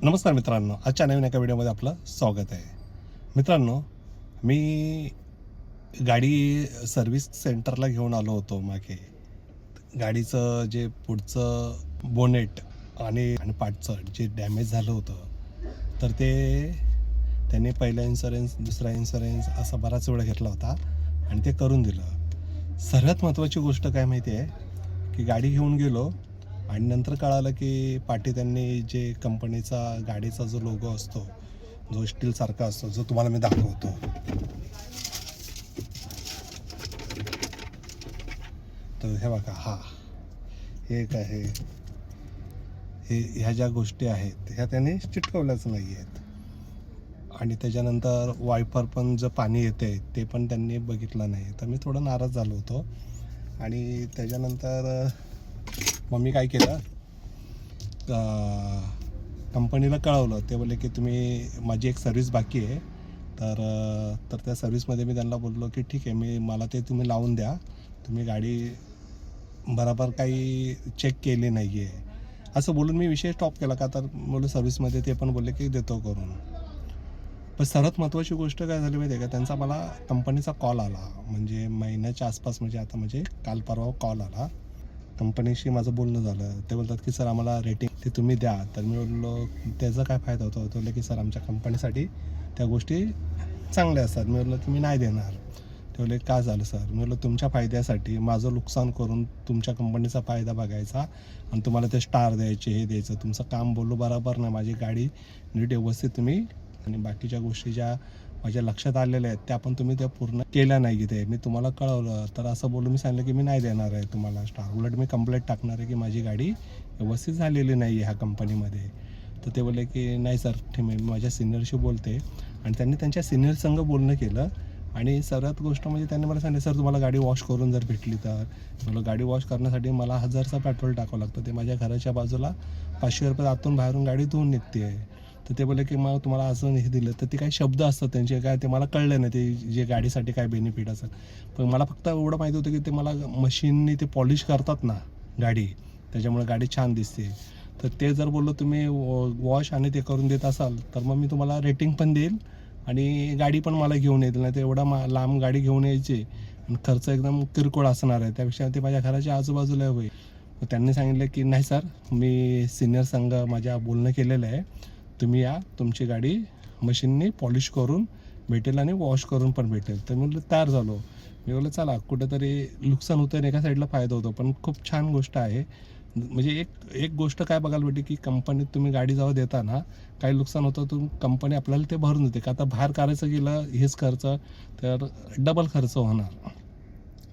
नमस्कार मित्रांनो, आजच्या नवीन एका व्हिडिओमध्ये आपलं स्वागत आहे. मित्रांनो, मी गाडी सर्व्हिस सेंटरला घेऊन आलो होतो मागे. गाडीचं जे पुढचं बोनेट आणि पाठचं जे डॅमेज झालं होतं, तर ते त्यांनी पहिला इन्शुरन्स, दुसरा इन्शुरन्स असा बराच वेळ घेतला होता आणि ते करून दिलं. सर्वात महत्त्वाची गोष्ट काय माहिती आहे, की गाडी घेऊन गेलो आणि नंतर कळालं की पाठी त्यांनी जे कंपनीचा गाडीचा जो लोगो असतो, जो स्टीलसारखा असतो, जो तुम्हाला मी दाखवतो, तर हे बघा, हे काय आहे, ह्या ज्या गोष्टी आहेत ह्या त्यांनी चिटकवल्याच नाही आहेत. आणि त्याच्यानंतर वायपर पण जे पाणी येते ते पण त्यांनी बघितलं नाही. तर मी थोडं नाराज झालो होतो. आणि त्याच्यानंतर मग मी काय केलं, कंपनीला कळवलं. ते बोलले की माझी एक सर्व्हिस बाकी आहे. तर त्या सर्व्हिसमध्ये मी त्यांना बोललो की ठीक आहे, मला ते तुम्ही लावून द्या. तुम्ही गाडी बरोबर काही चेक केली नाही आहे असं बोलून मी विषय स्टॉप केला. का तर बोललो सर्व्हिसमध्ये ते पण बोलले की देतो करून. पण सर्वात महत्त्वाची गोष्ट काय झाली माहिती आहे का, त्यांचा मला कंपनीचा कॉल आला. म्हणजे महिन्याच्या आसपास, म्हणजे काल परवा कॉल आला. कंपनीशी माझं बोलणं झालं. ते बोलतात की सर आम्हाला रेटिंग ते तुम्ही द्या. तर मी बोललो त्याचा काय फायदा होतो. तो बोलले की सर आमच्या कंपनीसाठी त्या गोष्टी चांगल्या असतात. मी बोललो की मी नाही देणार. ते बोलले का झालं सर. मी बोललो तुमच्या फायद्यासाठी माझं नुकसान करून तुमच्या कंपनीचा फायदा बघायचा आणि तुम्हाला ते स्टार द्यायचे, हे द्यायचं. तुमचं काम बोललो बरोबर नाही. माझी गाडी नीट व्यवस्थित तुम्ही आणि बाकीच्या गोष्टी ज्या माझ्या लक्षात आलेल्या आहेत त्या पण तुम्ही त्या पूर्ण केल्या नाही. ते मी तुम्हाला कळवलं. तर असं बोलून मी सांगितलं की मी नाही देणार आहे तुम्हाला स्टार. उलट मी कंप्लेंट टाकणार आहे की माझी गाडी व्यवस्थित झालेली नाही आहे ह्या कंपनीमध्ये. तर ते बोलले की नाही सर, ठीक आहे, मी माझ्या सिनियरशी बोलते. आणि त्यांनी त्यांच्या सिनियर संग बोलणं केलं. आणि सर्वात गोष्ट म्हणजे त्यांनी मला सांगितलं सर तुम्हाला गाडी वॉश करून जर भेटली तर. मला गाडी वॉश करण्यासाठी मला 1000चा पेट्रोल टाकावं लागतं. ते माझ्या घराच्या बाजूला 500 रुपये आतून बाहेरून गाडी धुवून निघते आहे. तर ते बोलले की मग तुम्हाला अजून हे दिलं. तर ते काही शब्द असतात त्यांचे, काय ते मला कळलं नाही ते जे गाडीसाठी काय बेनिफिट असेल. पण मला फक्त एवढं माहिती होतं की ते मला मशीननी ते पॉलिश करतात ना गाडी, त्याच्यामुळे गाडी छान दिसते. तर ते जर बोललो तुम्ही वॉश आणि ते करून देत असाल तर मग मी तुम्हाला रेटिंग पण देईल आणि गाडी पण मला घेऊन येईल. नाही तर एवढा लांब गाडी घेऊन यायची आणि खर्च एकदम किरकोळ असणार आहे. त्यापेक्षा ते माझ्या घराच्या आजूबाजूला होईल. मग त्यांनी सांगितलं की नाही सर, मी सिनियर संघ माझ्या बोलणं केलेलं आहे. तुम्ही या, तुमची गाडी मशीननी पॉलिश करून भेटेल आणि वॉश करून पण भेटेल. तर मी म्हटलं तयार झालो. मी बोललं चला, कुठेतरी नुकसान होतं आणि एका साईडला फायदा होतो. पण खूप छान गोष्ट आहे. म्हणजे एक गोष्ट काय बघायला भेटते की कंपनीत तुम्ही गाडी जेव्हा देता ना, काही नुकसान होतं तर कंपनी आपल्याला ते भरून देते. का आता बाहेर करायचं गेलं हेच खर्च तर डबल खर्च होणार.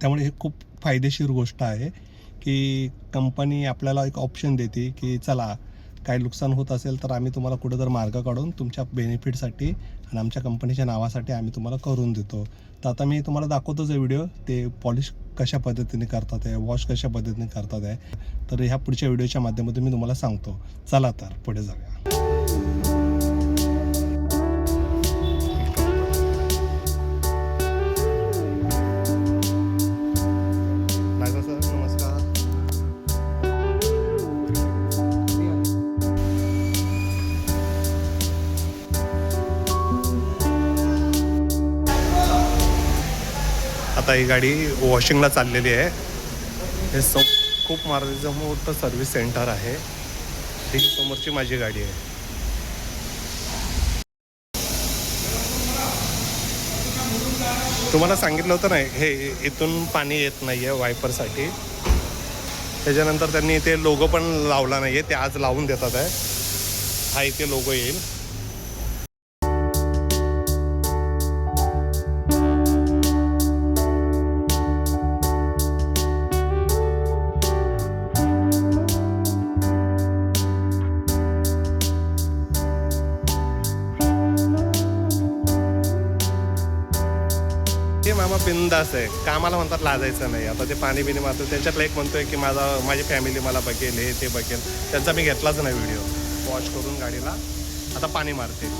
त्यामुळे हे खूप फायदेशीर गोष्ट आहे की कंपनी आपल्याला एक ऑप्शन देते की चला, काही नुकसान होत असेल तर आम्ही तुम्हाला कुठं तर मार्ग काढून तुमच्या बेनिफिटसाठी आणि आमच्या कंपनीच्या नावासाठी आम्ही तुम्हाला करून देतो. तर आता मी तुम्हाला दाखवतोच आहे व्हिडिओ, ते पॉलिश कशा पद्धतीने करतात आहे, वॉश कशा पद्धतीने करतात आहे. तर ह्या पुढच्या व्हिडिओच्या माध्यमातून मी तुम्हाला सांगतो. चला तर पुढे जाऊया. नमस्कार. आता ही गाडी वॉशिंगला चाललेली आहे. हे खूप मारुतीचं मोठं सर्व्हिस सेंटर आहे. ही समोरची माझी गाडी आहे. तुम्हाला सांगितलं होतं नाही, हे इथून पाणी येत नाही आहे वायपरसाठी. त्याच्यानंतर त्यांनी इथे लोगो पण लावला नाही आहे, ते आज लावून देतात आहे. हा इथे लोगो येईल. हे मामा बिंदास आहे, कामाला म्हणतात लाजायचं नाही. आता ते पाणी बिणी मारतो, त्यांच्यातला एक म्हणतोय की माझी फॅमिली मला बघेल, हे ते बघेल. त्यांचा मी घेतलाच नाही व्हिडिओ. वॉश करून गाडीला आता पाणी मारते.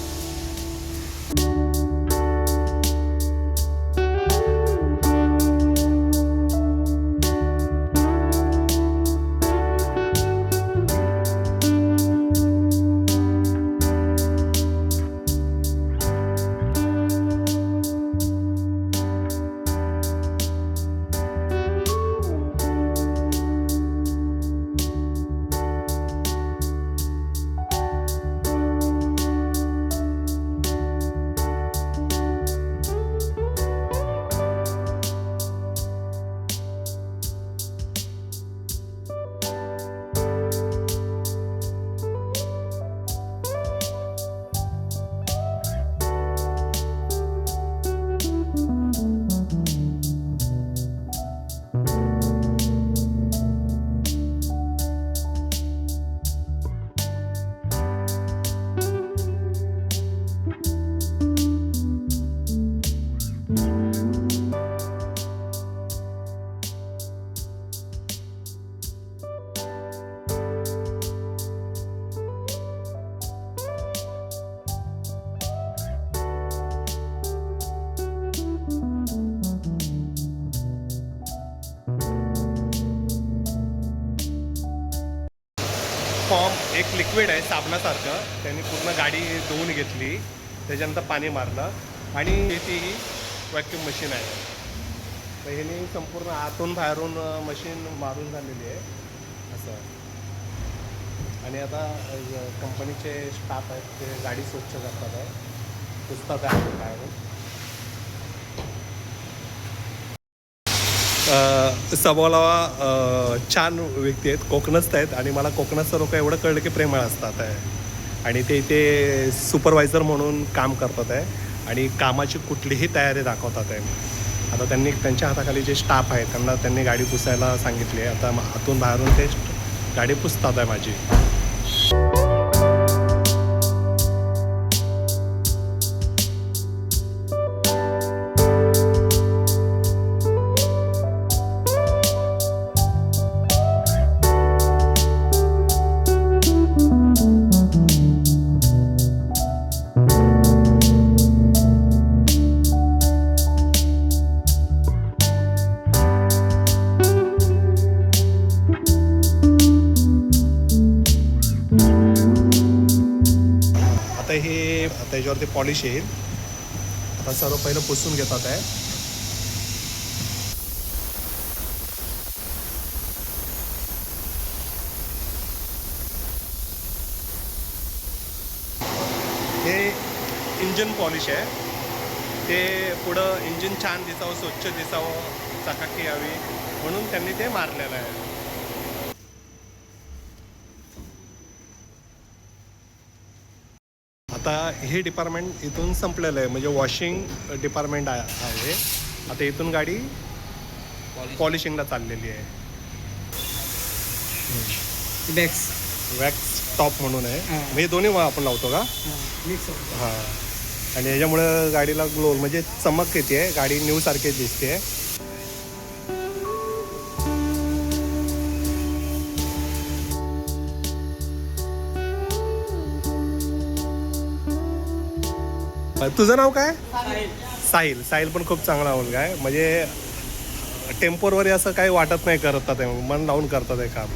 फॉर्म एक लिक्विड आहे साबणासारखं, त्यांनी पूर्ण गाडी धुवून घेतली, त्याच्यानंतर पाणी मारलं आणि ती व्हॅक्यूम मशीन आहे. तर ह्याने संपूर्ण आतून बाहेरून मशीन मारून झालेली आहे असं. आणि आता कंपनीचे स्टाफ आहेत ते गाडी स्वच्छ करतात आहे, पुसतात आहे बाहेरून. स्वभावाला छान व्यक्ती आहेत, कोकणस्थ आहेत आणि मला कोकणातचं लोक एवढं कळलं की प्रेमळ असतात आहे. आणि ते इथे सुपरवायझर म्हणून काम करतात आहे आणि कामाची कुठलीही तयारी दाखवतात आहे. आता त्यांनी त्यांच्या हाताखाली जे स्टाफ आहे त्यांना त्यांनी गाडी पुसायला सांगितली आहे. आता आतून बाहेरून ते गाडी पुसतात आहे माझी. आता याच्यावरती पॉलिश येईल. आता सर्व पहिलं पुसून घेतात आहे. हे इंजिन पॉलिश आहे. ते पुढं इंजिन छान दिसावं, स्वच्छ दिसावं, चकाकी यावी म्हणून त्यांनी ते मारलेलं आहे. आता हे डिपार्टमेंट इथून संपलेलं आहे, म्हणजे वॉशिंग डिपार्टमेंट आहे. आता इथून गाडी पॉलिशिंगला चाललेली आहे. वॅक्स टॉप म्हणून आहे, म्हणजे दोन्ही आपण लावतो का? हां. आणि याच्यामुळं गाडीला ग्लो म्हणजे चमक येते, गाडी न्यू सारखी दिसते. तुझं नाव काय? साहिल. साहिल पण खूप चांगला मुलगा आहे, म्हणजे टेम्पोरवर असं काही वाटत नाही, करतात आहे मन लावून करतात आहे काम.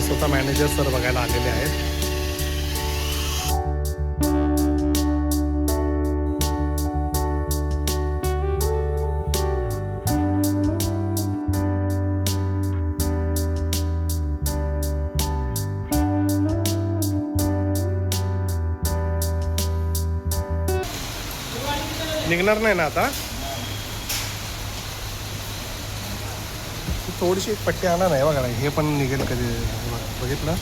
स्वतः मॅनेजर सर बघायला आलेले आहेत. निघणार नाही ना आता? थोडीशी एक पट्टी आणा नाही बघा, हे पण निघेल कधी, बघितलं?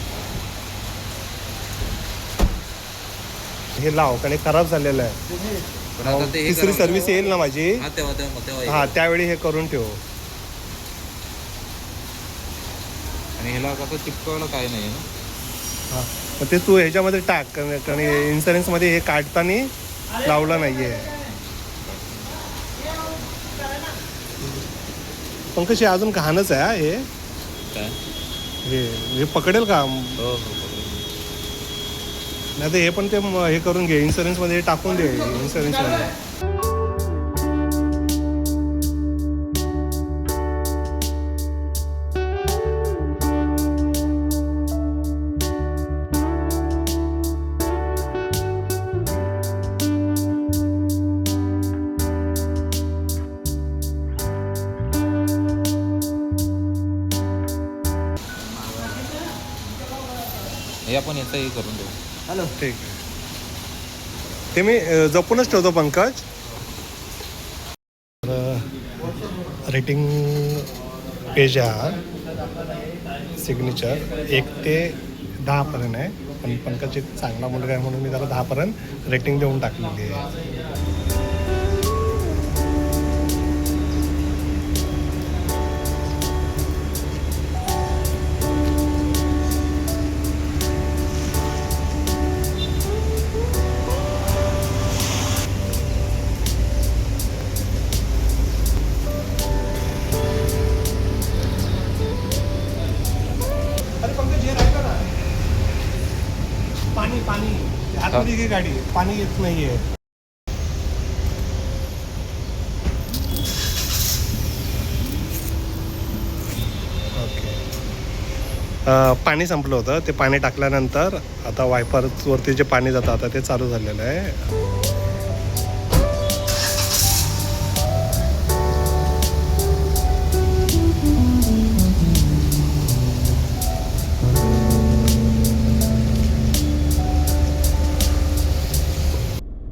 हे लाव, कारण खराब झालेलं आहे. तिसरी सर्व्हिस येईल ना माझी, हा त्यावेळी हे करून ठेव. आणि ह्याला कसं चिपकवलं काय नाही ना. हां, मग ते तू ह्याच्यामध्ये टाक, कारण इन्शुरन्समध्ये हे काढताना लावलं नाही आहे. पंकज अजून घाणच आहे हे. काय हे पकडेल का? हो हो. नाही तर हे पण ते हे करून घे, इन्शुरन्समध्ये टाकून दे इन्शुरन्समध्ये. हे आपण याचंही करून देऊ. हॅलो, ठीक आहे. ते मी जपूनच ठेवतो पंकज. रेटिंग पेज आहे, सिग्नेचर 1 ते 10 पर्यंत आहे. पण पंकज एक चांगला मुलगा आहे म्हणून मी त्याला 10 पर्यंत रेटिंग देऊन टाकलेली आहे. पाणी आतमध्ये घे गाडी, पाणी येत नाहीये. ओके, पाणी संपलं होतं. ते पाणी टाकल्यानंतर आता वायपरवरती जे पाणी जातं आता ते चालू झालेलं आहे.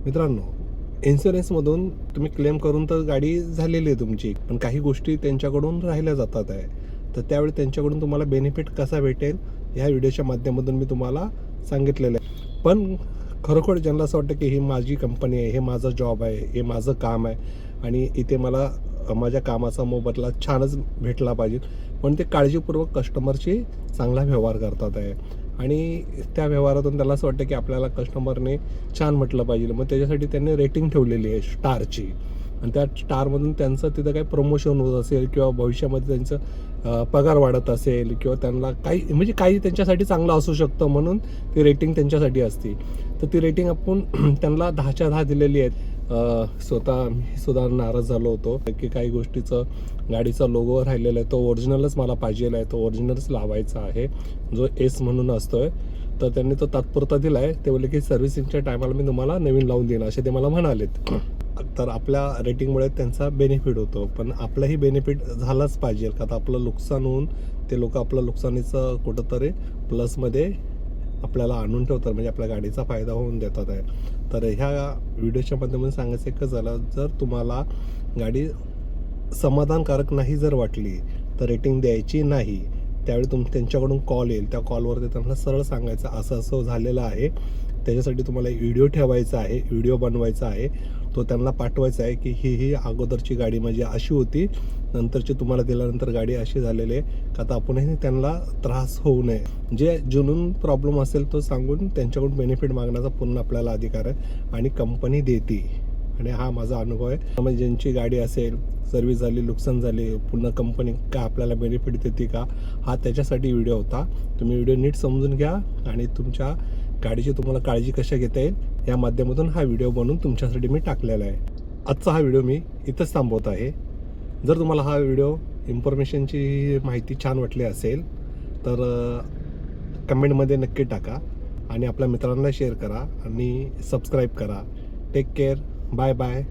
मित्रांनो, इन्शुरन्समधून तुम्ही क्लेम करून तर गाडी झालेली आहे तुमची, पण काही गोष्टी त्यांच्याकडून राहिल्या जातात आहे. तर त्यावेळी त्यांच्याकडून तुम्हाला बेनिफिट कसा भेटेल ह्या व्हिडिओच्या माध्यमातून मी तुम्हाला सांगितलेलं आहे. पण खरोखर ज्यांना असं वाटतं की ही माझी कंपनी आहे, हे माझं जॉब आहे, हे माझं काम आहे आणि इथे मला माझ्या कामाचा मोबदला छानच भेटला पाहिजे, पण ते काळजीपूर्वक कस्टमरशी चांगला व्यवहार करतात आहे आणि त्या व्यवहारातून त्याला असं वाटतं की आपल्याला कस्टमरने छान म्हटलं पाहिजे. मग त्याच्यासाठी त्यांनी रेटिंग ठेवलेली आहे स्टारची आणि त्या स्टारमधून त्यांचं तिथं काही प्रमोशन होत असेल किंवा भविष्यामध्ये त्यांचं पगार वाढत असेल किंवा त्यांना काही म्हणजे काही त्यांच्यासाठी चांगलं असू शकतं म्हणून ती रेटिंग त्यांच्यासाठी असते. तर ती रेटिंग आपण त्यांना 10च्या 10 दिलेली आहेत. स्वतः मी सुद्धा नाराज झालो होतो की काही गोष्टीचं गाडीचा लोगो राहिलेला आहे, तो ओरिजिनलच मला पाहिजे आहे, तो ओरिजिनलच लावायचा आहे जो एस म्हणून असतोय. तर त्यांनी तो तात्पुरता दिला आहे. ते बोलले की सर्व्हिसिंगच्या टायमाला मी तुम्हाला नवीन लावून देईन असे ते मला म्हणालेत. तर आपल्या रेटिंगमुळे त्यांचा बेनिफिट होतो, पण आपलंही बेनिफिट झालाच पाहिजे का आता आपलं नुकसान होऊन ते लोक आपलं नुकसानीचं कुठंतरी प्लसमध्ये आपल्याला आणून ठेवतात, म्हणजे आपल्या गाडीचा फायदा होऊन देतात आहे. तर ह्या व्हिडिओच्या माध्यमातून सांगायचं एकच झालं, जर तुम्हाला गाडी समाधानकारक नाही जर वाटली तर रेटिंग द्यायची नाही. त्यावेळी त्यांच्याकडून कॉल येईल, त्या कॉलवरती त्यांना सरळ सांगायचं असं असं झालेलं आहे, त्याच्यासाठी तुम्हाला व्हिडिओ ठेवायचा आहे, व्हिडिओ बनवायचा आहे, तो त्यांना पाठवायचा आहे की ही अगोदरची गाडी माझी अशी होती, नंतरची तुम्हाला दिल्यानंतर गाडी अशी झालेली आहे का आता आपणही त्यांना त्रास होऊ नये. जे जुनून प्रॉब्लेम असेल तो सांगून त्यांच्याकडून बेनिफिट मागण्याचा पूर्ण आपल्याला अधिकार आहे आणि कंपनी देते. आणि हा माझा अनुभव आहे. म्हणजे ज्यांची गाडी असेल, सर्व्हिस झाली, नुकसान झाली, पुन्हा कंपनी का आपल्याला बेनिफिट देते का, हा त्याच्यासाठी व्हिडिओ होता. तुम्ही व्हिडिओ नीट समजून घ्या आणि तुमच्या गाडीची तुम्हाला काळजी कशा घेता येईल या माध्यमातून हा व्हिडिओ बनवून तुमच्यासाठी मी टाकलेला आहे. आजचा हा व्हिडिओ मी इथंच थांबवत आहे. जर तुम्हाला हा व्हिडिओ इन्फॉर्मेशनची माहिती छान वाटली असेल तर कमेंटमध्ये नक्की टाका आणि आपल्या मित्रांना शेअर करा आणि सबस्क्राईब करा. Take care. Bye bye.